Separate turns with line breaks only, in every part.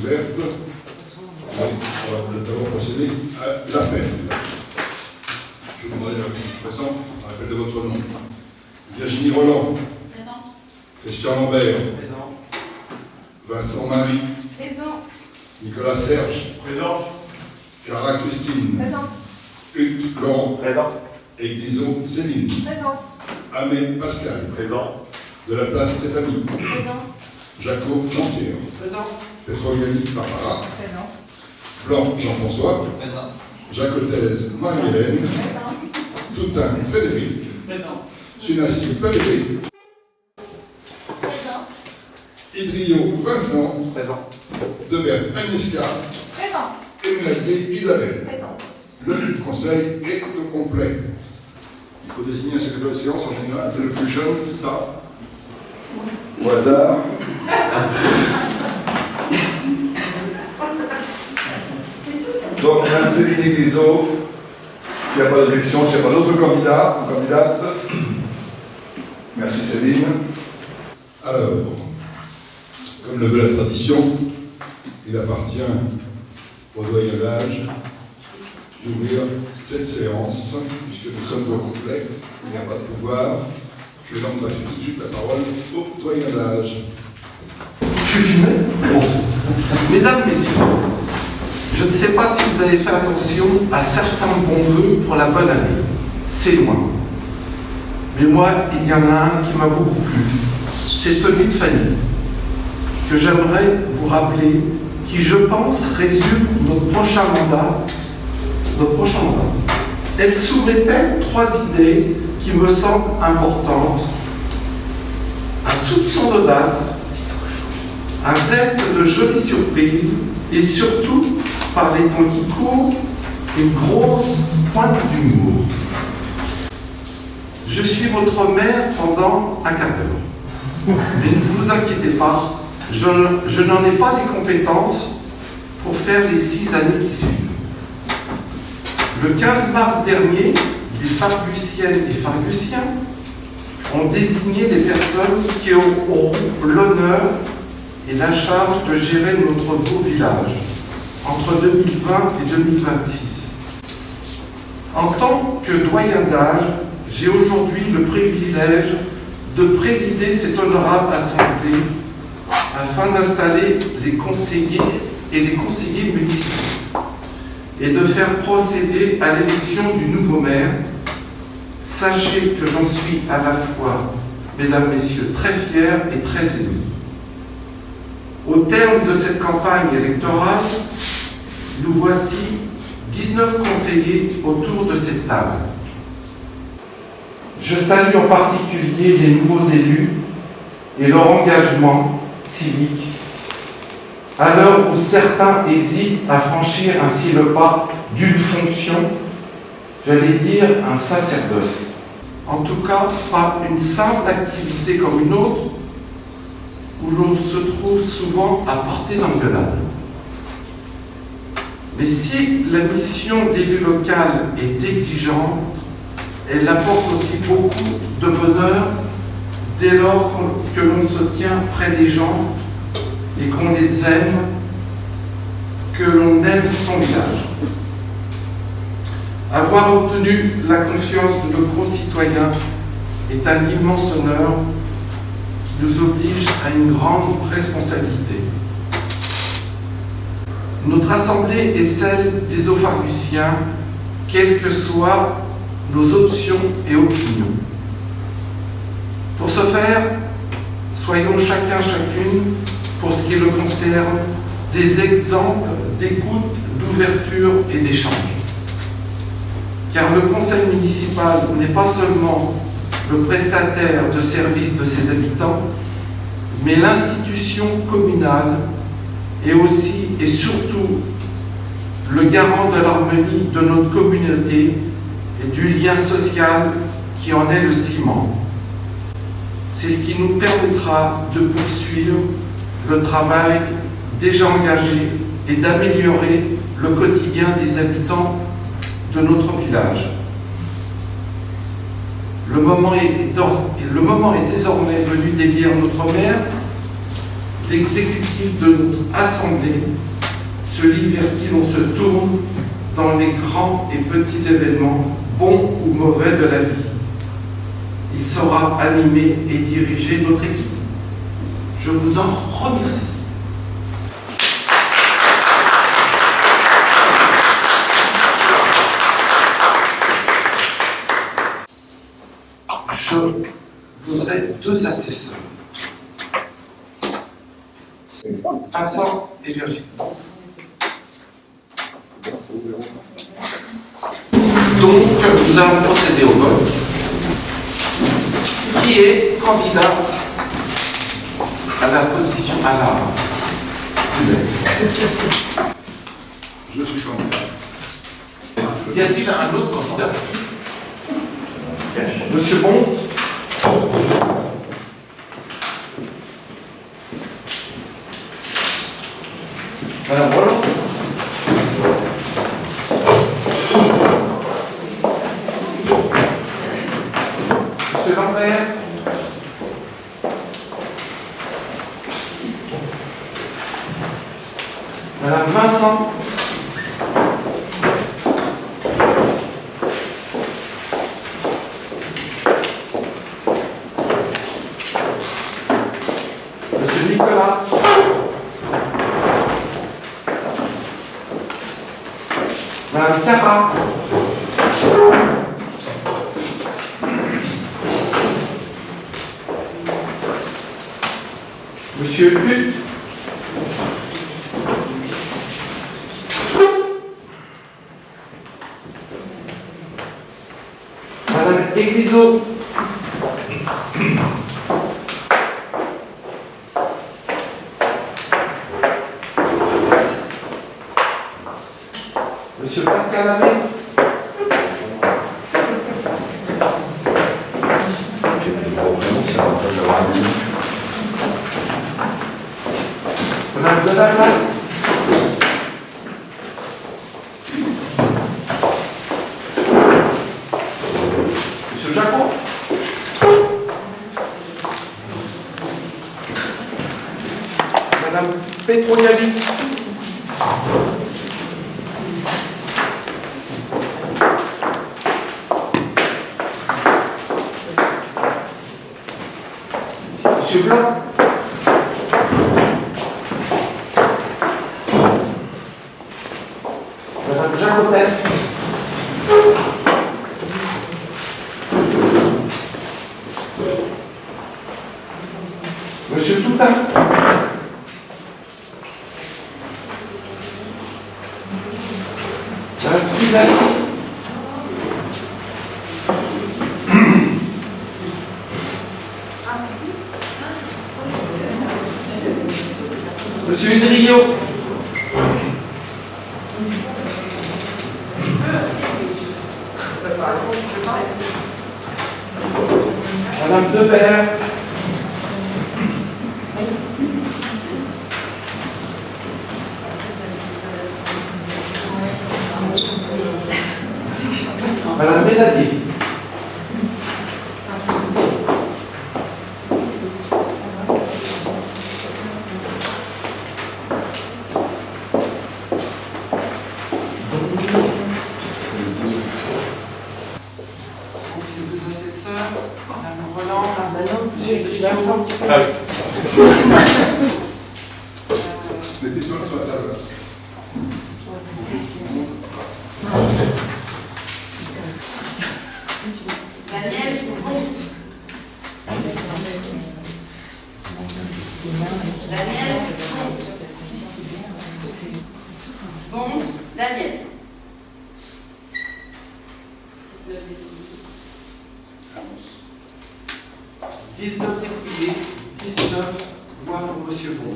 ouverte. On va d'abord procéder à l'appel. Je vous demanderai la réponse présente à l'appel de votre nom. Virginie Roland.
Présente.
Christian Lambert.
Présent.
Vincent Marie.
Présent.
Nicolas Serge.
Présent.
Clara Christine.
Présente.
Hugues Laurent.
Présent.
Et Glisot Céline.
Présente.
Amé Pascal.
Présent.
De la place Stéphanie.
Présent.
Jaco Jean-Pierre.
Présent.
Petrogali Barbara.
Présent.
Blanc Jean-François.
Présent.
Jacotaise Marie-Hélène.
Présent.
Toutain Frédéric.
Présent.
Sunassi Valérie.
Présente.
Idrio Vincent.
Présent.
Debert Agnieszka.
Présent.
Et Menadier Isabelle.
Présent.
Le conseil est au complet. Il faut désigner un secrétaire de séance en général, c'est le plus jeune, c'est ça? Au hasard. Donc, Mme Céline Glisot, s'il n'y a pas d'objection, s'il n'y a pas d'autres candidats ou candidates. Merci Céline. Alors, comme le veut la tradition, il appartient au doyen d'âge d'ouvrir cette séance, puisque nous sommes au complet, il n'y a pas de pouvoir. Je vais donc passer tout de suite la parole au doyen d'âge.
Je suis filmé. Bon. Mesdames, Messieurs, je ne sais pas si vous avez fait attention à certains bons vœux pour la bonne année. C'est loin. Mais moi, il y en a un qui m'a beaucoup plu. C'est celui de Fanny, que j'aimerais vous rappeler, qui, je pense, résume notre prochain mandat. Elle soumettait 3 idées qui me semblent importantes. Un soupçon d'audace, un zeste de jolie surprise et surtout, par les temps qui courent, une grosse pointe d'humour. Je suis votre mère pendant un quart d'heure. Mais ne vous inquiétez pas, je n'en ai pas les compétences pour faire les 6 années qui suivent. Le 15 mars dernier, les Fargusiennes et Fargusiens ont désigné les personnes qui auront l'honneur et la charge de gérer notre beau village entre 2020 et 2026. En tant que doyen d'âge, j'ai aujourd'hui le privilège de présider cette honorable assemblée afin d'installer les conseillers et les conseillers municipaux et de faire procéder à l'élection du nouveau maire. Sachez que j'en suis à la fois, mesdames, messieurs, très fier et très ému. Au terme de cette campagne électorale, nous voici 19 conseillers autour de cette table. Je salue en particulier les nouveaux élus et leur engagement civique, à l'heure où certains hésitent à franchir ainsi le pas d'une fonction, j'allais dire un sacerdoce. En tout cas, pas une simple activité comme une autre, où l'on se trouve souvent à portée d'engueulade. Mais si la mission d'élu local est exigeante, elle apporte aussi beaucoup de bonheur dès lors que l'on se tient près des gens et qu'on les aime, que l'on aime son village. Avoir obtenu la confiance de nos concitoyens est un immense honneur qui nous oblige à une grande responsabilité. Notre assemblée est celle des Haut-Fargusiens, quelles que soient nos options et opinions. Pour ce faire, soyons chacune, pour ce qui le concerne, des exemples d'écoute, d'ouverture et d'échange. Car le conseil municipal n'est pas seulement le prestataire de services de ses habitants, mais l'institution communale est aussi et surtout le garant de l'harmonie de notre communauté et du lien social qui en est le ciment. C'est ce qui nous permettra de poursuivre le travail déjà engagé et d'améliorer le quotidien des habitants de notre village. Le moment est désormais venu d'élire notre maire. d'exécutif de notre Assemblée, celui vers qui l'on se tourne dans les grands et petits événements, bons ou mauvais de la vie. Il saura animer et diriger notre équipe. Je vous en remercie. Je voudrais 2 assesseurs. Vincent et Virginie. Donc, nous allons procéder au vote. Qui est candidat à la position à la...
Je suis candidat.
Y a-t-il un autre candidat? Monsieur Bon. Madame Roland. Monsieur Lambert. Madame Vincent. Monsieur Nicolas. Madame Cara. Monsieur Hutt. Madame Egliso. Monsieur Pascal Lamé. Madame de Dallas. Monsieur Jacot. Madame Petroniali. Monsieur Blanc. Madame Jacotès. Monsieur Toutain. Madame Fudas. Monsieur Udrio. Madame Debert. Madame Mélanie. Les 2 assesseurs, Madame Roland, Monsieur Vincent.
Mettez-toi sur la table.
Daniel Bonte. Daniel Bonte. Bonte, Daniel.
19 députés, 19 voix pour Monsieur Bon.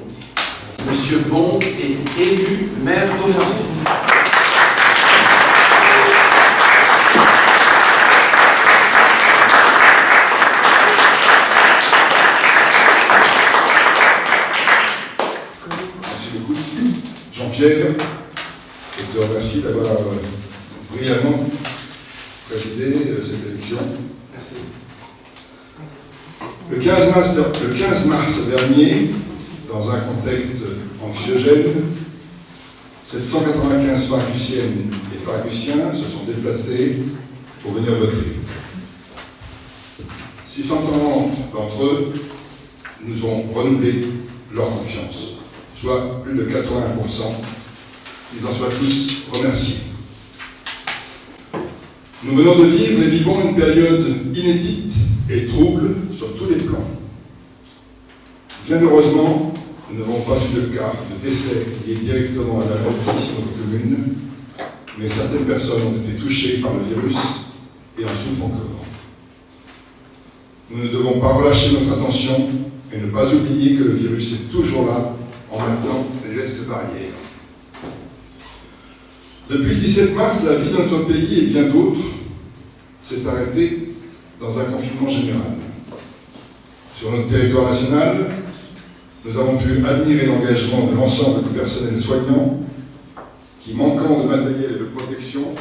Monsieur Bon est élu maire d'Auvergne.
Merci beaucoup. Jean-Pierre, je te remercie d'avoir brillamment présidé cette élection.
Merci.
Le 15 mars dernier, dans un contexte anxiogène, 795 Faragusiennes et Faragusiens se sont déplacés pour venir voter. 640 d'entre eux nous ont renouvelé leur confiance, soit plus de 81%. Ils en soient tous remerciés. Nous venons de vivre et vivons une période inédite et trouble sur tous les plans. Bien heureusement, nous n'avons pas eu de cas de décès liés directement à la maladie sur notre commune, mais certaines personnes ont été touchées par le virus et en souffrent encore. Nous ne devons pas relâcher notre attention et ne pas oublier que le virus est toujours là en maintenant les gestes barrières. Depuis le 17 mars, la vie de notre pays et bien d'autres s'est arrêtée dans un confinement général. Sur notre territoire national, nous avons pu admirer l'engagement de l'ensemble du personnel soignant qui, manquant de matériel et de protection,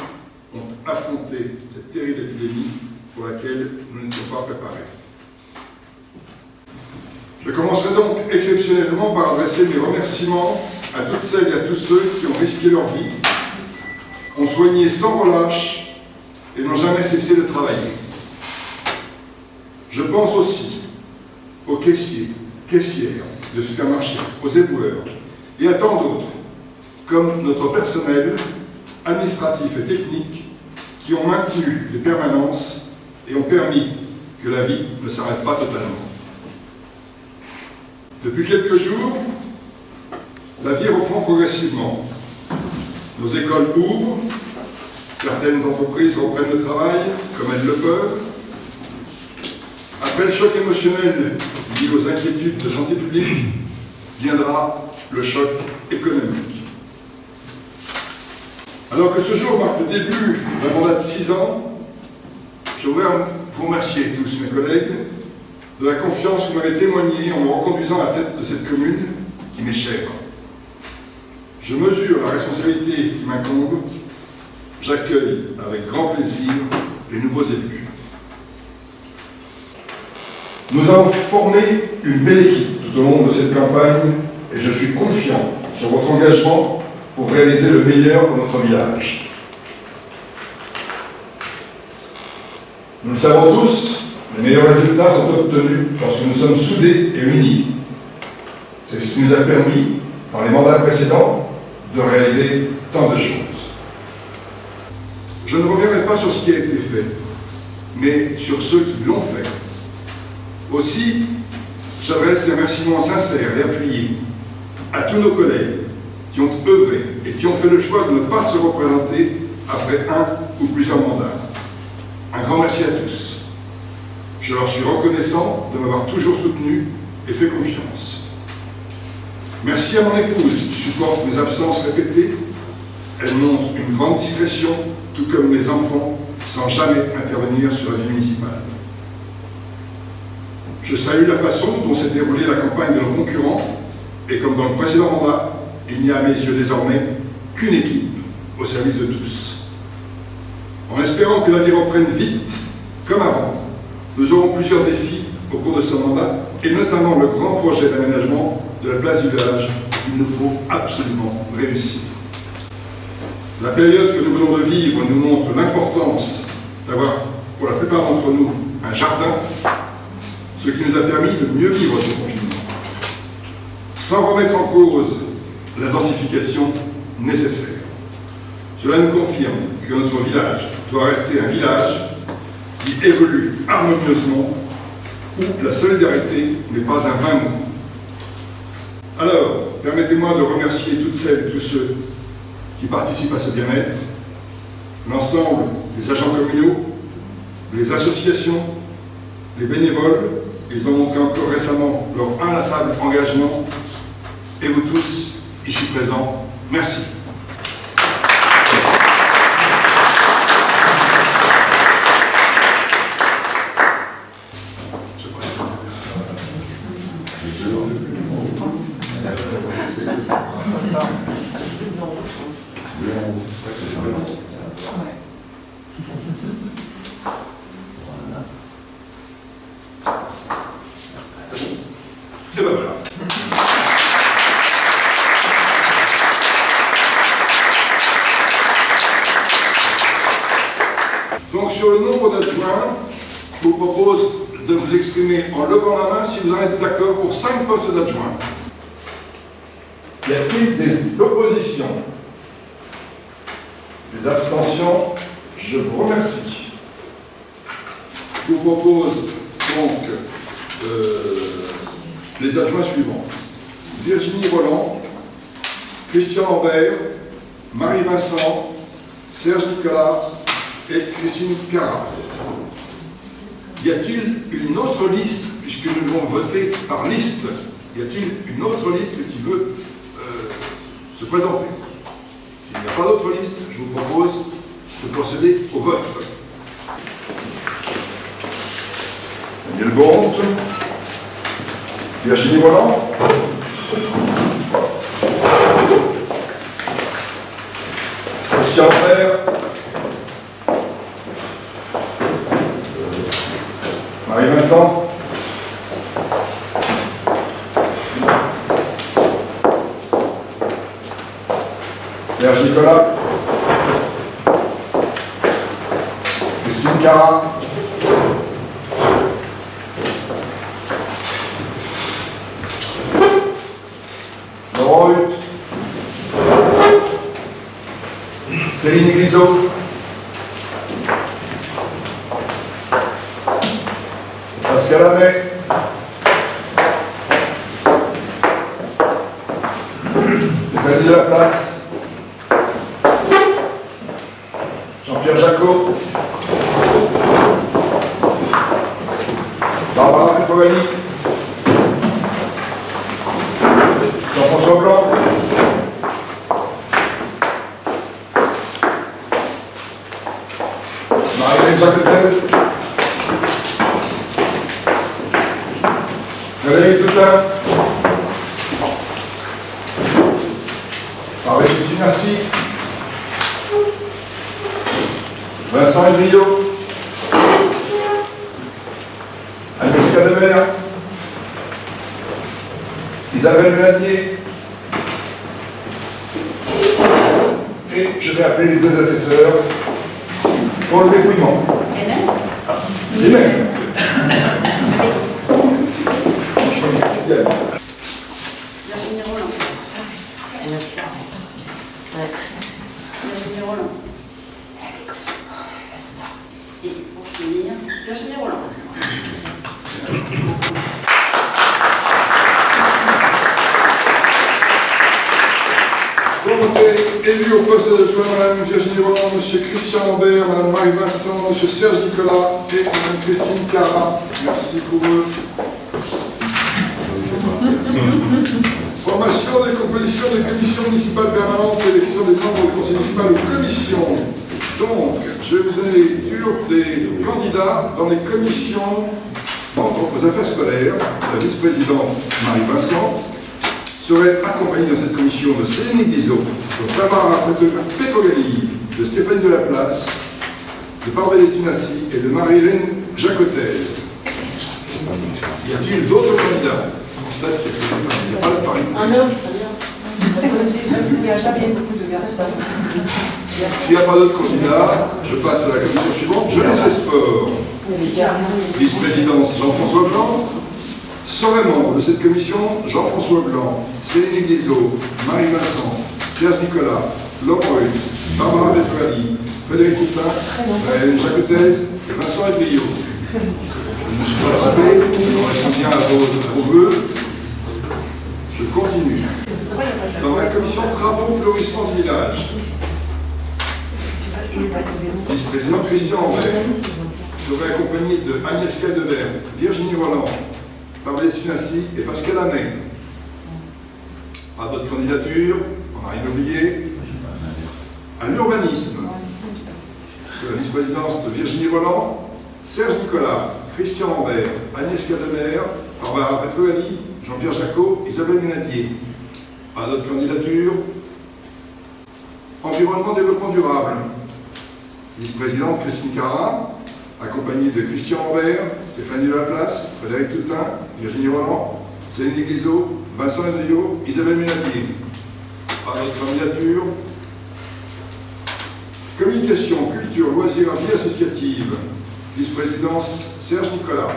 ont affronté cette terrible épidémie pour laquelle nous n'étions pas préparés. Je commencerai donc exceptionnellement par adresser mes remerciements à toutes celles et à tous ceux qui ont risqué leur vie, ont soigné sans relâche et n'ont jamais cessé de travailler. Je pense aussi aux caissiers, caissières de supermarchés, aux éboueurs et à tant d'autres, comme notre personnel administratif et technique qui ont maintenu les permanences et ont permis que la vie ne s'arrête pas totalement. Depuis quelques jours, la vie reprend progressivement. Nos écoles ouvrent, certaines entreprises reprennent le travail comme elles le peuvent. Après le choc émotionnel lié aux inquiétudes de santé publique, viendra le choc économique. Alors que ce jour marque le début d'un mandat de 6 ans, je voudrais vous remercier tous mes collègues de la confiance que vous m'avez témoignée en me reconduisant à la tête de cette commune qui m'est chère. Je mesure la responsabilité qui m'incombe. J'accueille avec grand plaisir les nouveaux élus. Nous avons formé une belle équipe tout au long de cette campagne et je suis confiant sur votre engagement pour réaliser le meilleur pour notre village. Nous le savons tous, les meilleurs résultats sont obtenus lorsque nous sommes soudés et unis. C'est ce qui nous a permis, dans les mandats précédents, de réaliser tant de choses. Je ne reviendrai pas sur ce qui a été fait, mais sur ceux qui l'ont fait. Aussi, j'adresse des remerciements sincères et appuyés à tous nos collègues qui ont œuvré et qui ont fait le choix de ne pas se représenter après un ou plusieurs mandats. Un grand merci à tous. Je leur suis reconnaissant de m'avoir toujours soutenu et fait confiance. Merci à mon épouse qui supporte mes absences répétées. Elle montre une grande discrétion, tout comme mes enfants, sans jamais intervenir sur la vie municipale. Je salue la façon dont s'est déroulée la campagne de nos concurrents, et comme dans le précédent mandat, il n'y a à mes yeux désormais qu'une équipe au service de tous. En espérant que la vie reprenne vite, comme avant, nous aurons plusieurs défis au cours de ce mandat, et notamment le grand projet d'aménagement de la place du village qu'il nous faut absolument réussir. La période que nous venons de vivre nous montre l'importance d'avoir, pour la plupart d'entre nous, un jardin, ce qui nous a permis de mieux vivre ce confinement. Sans remettre en cause la densification nécessaire. Cela nous confirme que notre village doit rester un village qui évolue harmonieusement, où la solidarité n'est pas un vain mot. Alors, permettez-moi de remercier toutes celles et tous ceux qui participent à ce bien-être, l'ensemble des agents communaux, les associations, les bénévoles. Ils ont montré encore récemment leur inlassable engagement. Et vous tous, ici présents, merci. Et ben voilà. sur le nombre d'adjoints, je vous propose de vous exprimer en levant la main si vous en êtes d'accord pour 5 postes d'adjoints. Y a-t-il des oppositions? Des abstentions? Je vous remercie. Je vous propose donc les adjoints suivants. Virginie Roland, Christian Lambert, Marie Vincent, Serge Nicolas et Christine Cara. Y a-t-il une autre liste, puisque nous devons voter par liste, y a-t-il une autre liste qui veut se présenter? S'il n'y a pas d'autre liste, je vous propose de procéder au vote. Daniel Bonte, Virginie Roland, Christian Lambert, Marie Vincent, Serge Nicolas, Christine Cara, Laurent Hutt, Céline Grisot, Pascal Amet, Stéphanie Delaplace, Jean-Pierre Jacot, Barbara Petrogali, Jean-François Blanc, Marie-Hélène Jacquetel, Frédéric Toutain, Marie-Christine Merci, Vincent Edrio, Agnès Cadevert, Isabelle Meladier, et je vais appeler les 2 assesseurs pour le dépouillement. Les mêmes.
Virginie Roland. Virginie Roland. Et pour finir, Virginie Roland.
Donc, élu au poste d'adjoint Mme Virginie Roland, M. Christian Lambert, Mme Marie Vincent, M. Serge Nicolas et Mme Christine Cara. Merci pour eux. Formation des compositions des commissions municipales permanentes, élection des membres du conseil municipal aux commissions. Donc, je vais vous donner les lectures des candidats dans les commissions aux affaires scolaires. La vice-présidente Marie Vincent serait accompagnée dans cette commission de Céline Grisot, de Barbara Petrogali, de Stéphanie Delaplace, de Barbara Sinassi et de Marie-Hélène Jacquetel. Y a-t-il d'autres candidats? Il n'y a pas de pari.
Un homme, très bien. Il n'y a jamais beaucoup de garçons.
S'il n'y a pas d'autres candidats, je passe à la commission suivante. Jeunesse et sport. Vice-présidence Jean-François Blanc. Seraient membres de cette commission Jean-François Blanc, Céline Grisot, Marie Vincent, Serge Nicolas, Laurent Hutt, Barbara Petrogali, Frédéric Toutain, Marie-Hélène Jacquetel et Vincent Edrio. Je ne me suis pas trompé, je réponds bien à vos vœux. Je continue. Dans la commission travaux fleurissement du village, vice-président Christian Lambert serait accompagné de Agnès Cadevert, Virginie Roland, Barbara Sinassi et Pascal Amet. Pas d'autres candidatures, on n'a rien oublié. À l'urbanisme, sous la vice-présidence de Virginie Roland, Serge Nicolas, Christian Lambert, Agnès Cadevert, Barbara Petrogali, Jean-Pierre Jacot, Isabelle Meladier. Pas d'autres candidatures. Environnement, développement durable. Vice-présidente Christine Cara, accompagnée de Christian Lambert, Stéphanie Delaplace, Frédéric Toutain, Virginie Roland, Céline Grisot, Vincent Edrio, Isabelle Meladier. Pas d'autres candidatures. Communication, culture, loisirs, vie associative. Vice-présidence, Serge Nicolas.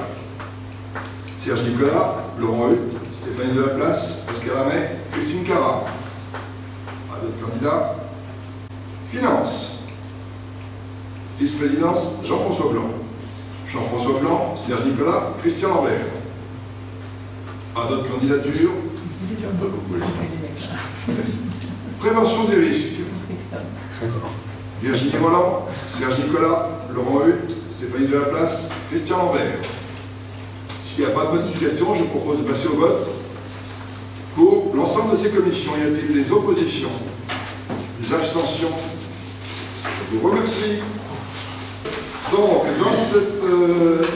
Serge Nicolas, Laurent Hutt, Stéphanie Delaplace, Pascal Hamet, Christine Cara. Pas d'autres candidats. Finance. Vice-présidence, Jean-François Blanc. Jean-François Blanc, Serge Nicolas, Christian Lambert. Pas d'autres candidatures. Prévention des risques. Virginie Roland, Serge Nicolas, Laurent Hutt, Stéphanie Delaplace, Christian Lambert. S'il n'y a pas de modification, je propose de passer au vote. Pour l'ensemble de ces commissions, y a-t-il des oppositions? Des abstentions? Je vous remercie. Donc, dans cette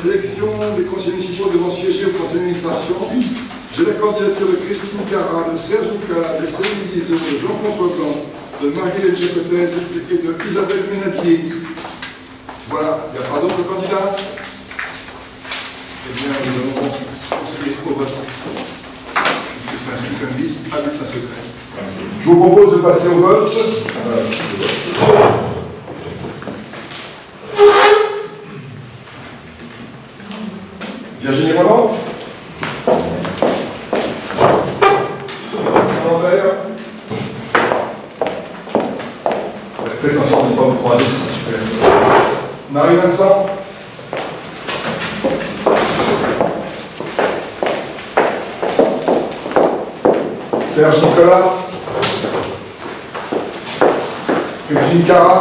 élection des conseillers municipaux devant siéger au conseil d'administration, j'ai la candidature de Christine Cara, de Serge Nicolas, de Céline Guizot, de Jean-François Blanc, de Marie-Hélène Jacotez et de Isabelle Ménadier. Voilà, il n'y a pas d'autres candidats? Eh bien, nous allons procéder au vote. C'est inscrit comme liste à bulletin secret. Je vous propose de passer au vote. Virginie Roland. Lambert. Faites attention de ne pas vous croiser, c'est super. Marie-Vincent. Serge Nicolas. Christine Cara.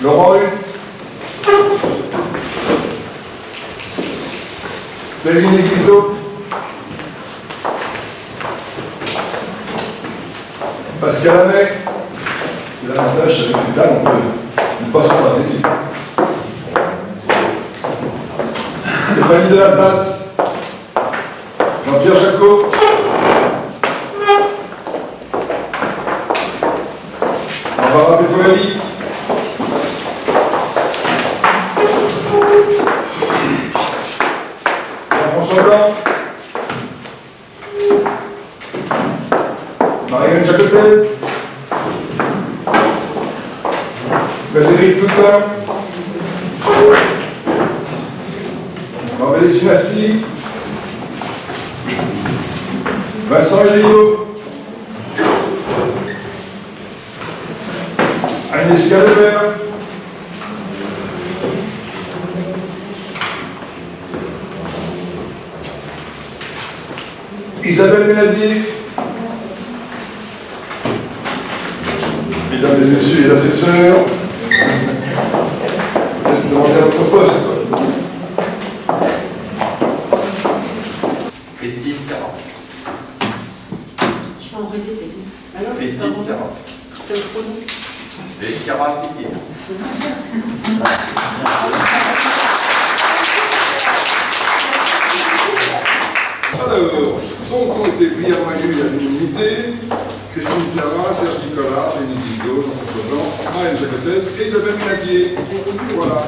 Laurent Hutt. Céline Guizot. Pascal Hamet. L'avantage avec ces dames, on peut ne pas se croiser ici. Stéphanie Delaplace. Jean-Pierre Jacot. Barbara Pétoali. Jean-François Blanc. Marie-Hélène Jacotez. Frédéric Toutin. Marie Sinassi. Vincent Elio. Agnès Calebert. Isabelle Ménadier. Mesdames et messieurs les assesseurs, peut-être demander à votre poste.
Christine Cara.
Tu vas envoyer, c'est qui? Alors,
Christine Cara.
c'est le faux nom.
Et Cara Christine.
Alors, donc ont été brièvement élus à l'unanimité. Christine Cara, Serge Nicolas, Céline Guizot, Jean-François Blanc, Marie-Hélène Jacotez et Isabelle Ménadier. Voilà.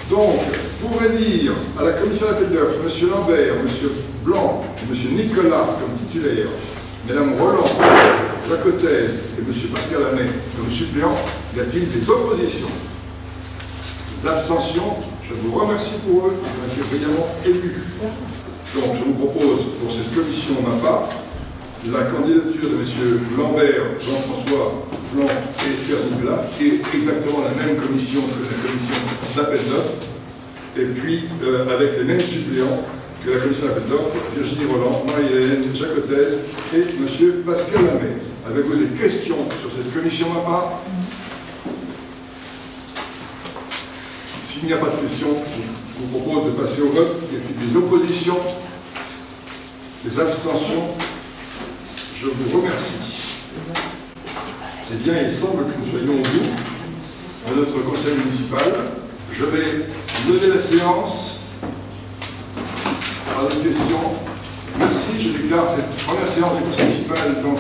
Donc, pour dire à la commission d'appel d'offres, M. Lambert, M. Blanc et M. Nicolas comme titulaires, Mme Roland, Jacotez et M. Pascal Hamet comme suppléants, y a-t-il des oppositions? Des abstentions? Je vous remercie pour eux, ils ont été brillamment élus. Donc, je vous propose pour cette commission ma part la candidature de M. Lambert, Jean-François Blanc et Serge Nicolas, qui est exactement la même commission que la commission d'appel d'offres, et puis avec les mêmes suppléants que la commission d'appel d'offres, Virginie Roland, Marie-Hélène Jacotez et M. Pascal Hamet. Avez-vous des questions sur cette commission ma part? S'il n'y a pas de questions, je vous propose de passer au vote. Y a-t-il des oppositions? Des abstentions? Je vous remercie. Eh bien, il semble que nous soyons au bout de notre conseil municipal. Je vais lever la séance. Pas de questions? Merci. Je déclare cette première séance du conseil municipal donc